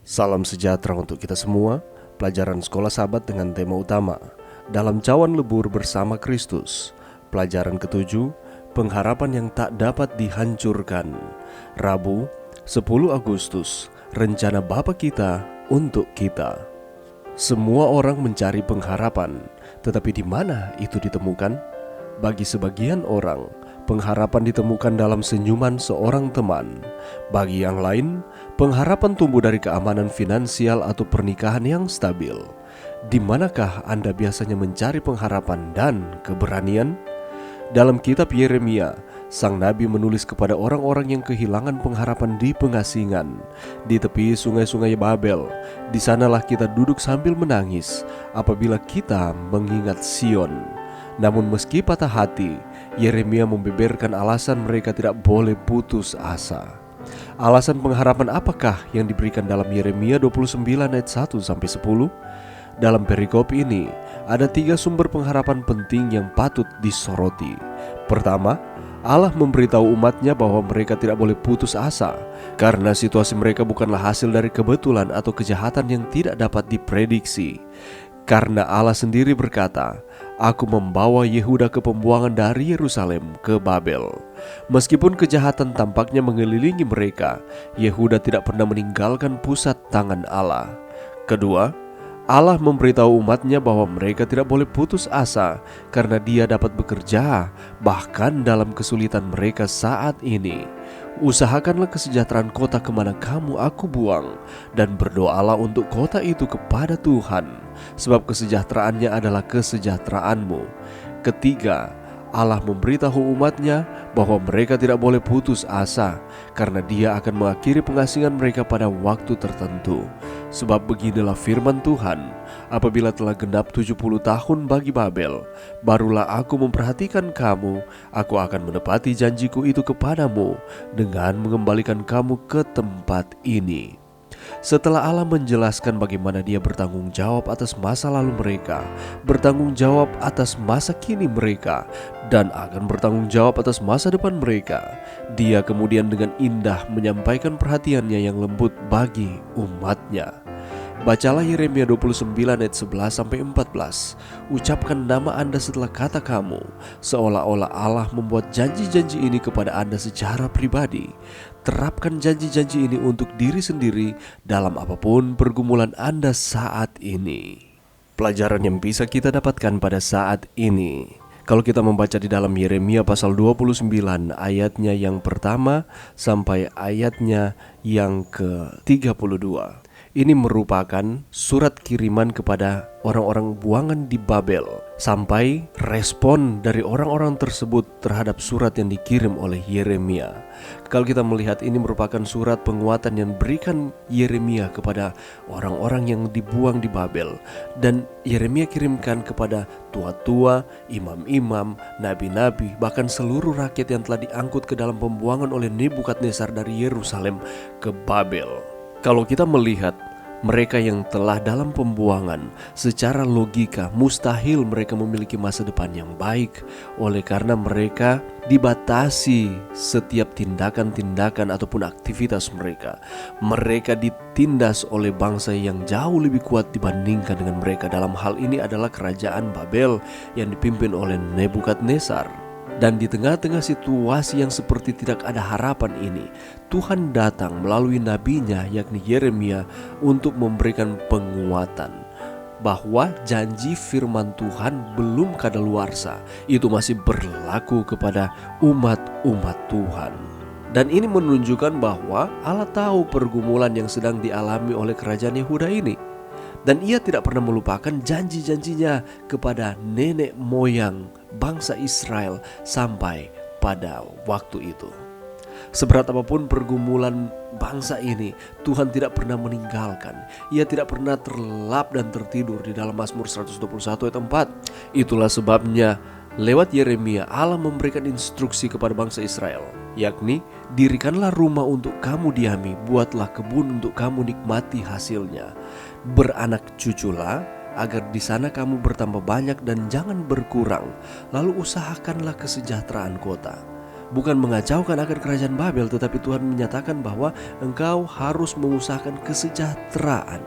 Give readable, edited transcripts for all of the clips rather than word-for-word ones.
Salam sejahtera untuk kita semua. Pelajaran Sekolah Sabat dengan tema utama Dalam Cawan Lebur Bersama Kristus. Pelajaran ketujuh, pengharapan yang tak dapat dihancurkan. Rabu, 10 Agustus, rencana Bapa kita untuk kita. Semua orang mencari pengharapan, tetapi di mana itu ditemukan? Bagi sebagian orang, pengharapan ditemukan dalam senyuman seorang teman. Bagi yang lain, pengharapan tumbuh dari keamanan finansial atau pernikahan yang stabil. Di manakah Anda biasanya mencari pengharapan dan keberanian? Dalam kitab Yeremia, sang nabi menulis kepada orang-orang yang kehilangan pengharapan di pengasingan, di tepi sungai-sungai Babel. Di sanalah kita duduk sambil menangis apabila kita mengingat Sion. Namun meski patah hati, Yeremia membeberkan alasan mereka tidak boleh putus asa. Alasan pengharapan apakah yang diberikan dalam Yeremia 29 ayat 1-10? Dalam perikop ini, ada 3 sumber pengharapan penting yang patut disoroti. Pertama, Allah memberitahu umatnya bahwa mereka tidak boleh putus asa, karena situasi mereka bukanlah hasil dari kebetulan atau kejahatan yang tidak dapat diprediksi. Karena Allah sendiri berkata, "Aku membawa Yehuda ke pembuangan dari Yerusalem ke Babel." Meskipun kejahatan tampaknya mengelilingi mereka, Yehuda tidak pernah meninggalkan pusat tangan Allah. Kedua, Allah memberitahu umatnya bahwa mereka tidak boleh putus asa karena Dia dapat bekerja bahkan dalam kesulitan mereka saat ini. Usahakanlah kesejahteraan kota kemana kamu aku buang, dan berdoalah untuk kota itu kepada Tuhan, sebab kesejahteraannya adalah kesejahteraanmu. Ketiga, Allah memberitahu umatnya bahwa mereka tidak boleh putus asa karena Dia akan mengakhiri pengasingan mereka pada waktu tertentu. Sebab beginilah firman Tuhan, apabila telah genap 70 tahun bagi Babel, barulah aku memperhatikan kamu, aku akan menepati janjiku itu kepadamu dengan mengembalikan kamu ke tempat ini. Setelah Allah menjelaskan bagaimana Dia bertanggung jawab atas masa lalu mereka, bertanggung jawab atas masa kini mereka, dan akan bertanggung jawab atas masa depan mereka, Dia kemudian dengan indah menyampaikan perhatiannya yang lembut bagi umatnya. Bacalah Yeremia 29 ayat 11-14. Ucapkan nama Anda setelah kata kamu, seolah-olah Allah membuat janji-janji ini kepada Anda secara pribadi. Terapkan janji-janji ini untuk diri sendiri dalam apapun pergumulan Anda saat ini. Pelajaran yang bisa kita dapatkan pada saat ini, kalau kita membaca di dalam Yeremia pasal 29 ayatnya yang pertama sampai ayatnya yang ke-32. Ini merupakan surat kiriman kepada orang-orang buangan di Babel, sampai respon dari orang-orang tersebut terhadap surat yang dikirim oleh Yeremia. Kalau kita melihat, ini merupakan surat penguatan yang diberikan Yeremia kepada orang-orang yang dibuang di Babel, dan Yeremia kirimkan kepada tua-tua, imam-imam, nabi-nabi, bahkan seluruh rakyat yang telah diangkut ke dalam pembuangan oleh Nebukadnezar dari Yerusalem ke Babel. Kalau kita melihat mereka yang telah dalam pembuangan, secara logika mustahil mereka memiliki masa depan yang baik, oleh karena mereka dibatasi setiap tindakan-tindakan ataupun aktivitas mereka. Mereka ditindas oleh bangsa yang jauh lebih kuat dibandingkan dengan mereka. Dalam hal ini adalah kerajaan Babel yang dipimpin oleh Nebukadnezar. Dan di tengah-tengah situasi yang seperti tidak ada harapan ini, Tuhan datang melalui nabinya yakni Yeremia untuk memberikan penguatan bahwa janji firman Tuhan belum kadaluarsa, itu masih berlaku kepada umat-umat Tuhan. Dan ini menunjukkan bahwa Allah tahu pergumulan yang sedang dialami oleh kerajaan Yehuda ini, dan Ia tidak pernah melupakan janji-janjinya kepada nenek moyang bangsa Israel sampai pada waktu itu. Seberat apapun pergumulan bangsa ini, Tuhan tidak pernah meninggalkan. Ia tidak pernah terlelap dan tertidur. Di dalam Mazmur 121 ayat 4, itulah sebabnya lewat Yeremia Allah memberikan instruksi kepada bangsa Israel, yakni, dirikanlah rumah untuk kamu diami, buatlah kebun untuk kamu nikmati hasilnya. Beranak cuculah, agar di sana kamu bertambah banyak dan jangan berkurang. Lalu usahakanlah kesejahteraan kota. bukan mengacaukan akan kerajaan Babel, tetapi Tuhan menyatakan bahwa engkau harus mengusahakan kesejahteraan.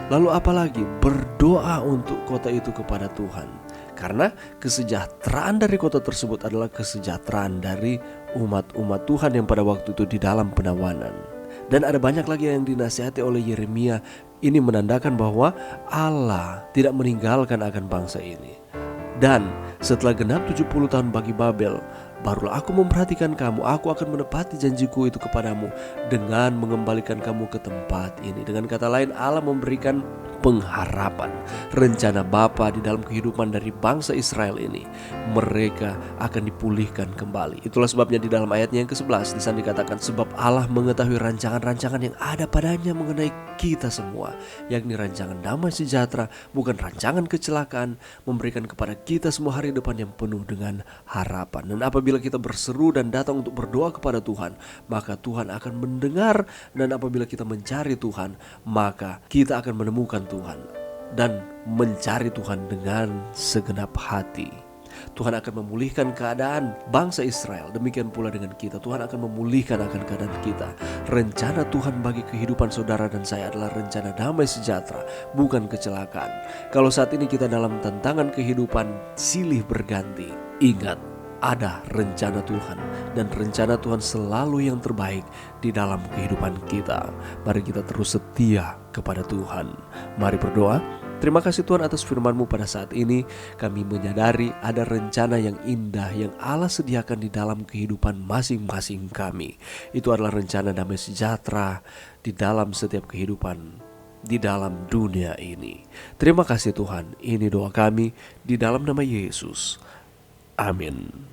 Lalu apalagi berdoa untuk kota itu kepada Tuhan, karena kesejahteraan dari kota tersebut adalah kesejahteraan dari umat-umat Tuhan yang pada waktu itu di dalam penawanan. Dan ada banyak lagi yang dinasihati oleh Yeremia. Ini menandakan bahwa Allah tidak meninggalkan akan bangsa ini. Dan setelah genap 70 tahun bagi Babel, barulah aku memperhatikan kamu. Aku akan menepati janjiku itu kepadamu dengan mengembalikan kamu ke tempat ini. Dengan kata lain, Allah memberikan pengharapan, rencana Bapa di dalam kehidupan dari bangsa Israel ini. Mereka akan dipulihkan kembali. Itulah sebabnya di dalam ayatnya yang ke-11 di sana dikatakan, sebab Allah mengetahui rancangan-rancangan yang ada padanya mengenai kita semua, yakni rancangan damai sejahtera, bukan rancangan kecelakaan, memberikan kepada kita semua hari depan yang penuh dengan harapan. Dan apabila kita berseru dan datang untuk berdoa kepada Tuhan, maka Tuhan akan mendengar. Dan apabila kita mencari Tuhan, maka kita akan menemukan Tuhan dan mencari Tuhan dengan segenap hati. Tuhan akan memulihkan keadaan bangsa Israel. Demikian pula dengan kita. Tuhan akan memulihkan akan keadaan kita. Rencana Tuhan bagi kehidupan saudara dan saya adalah rencana damai sejahtera, bukan kecelakaan. Kalau saat ini kita dalam tantangan kehidupan silih berganti, ingat, ada rencana Tuhan, dan rencana Tuhan selalu yang terbaik di dalam kehidupan kita. Mari kita terus setia kepada Tuhan. Mari berdoa. Terima kasih Tuhan atas firman-Mu pada saat ini. Kami menyadari ada rencana yang indah yang Allah sediakan di dalam kehidupan masing-masing kami. Itu adalah rencana damai sejahtera di dalam setiap kehidupan di dalam dunia ini. Terima kasih Tuhan. Ini doa kami di dalam nama Yesus. Amin.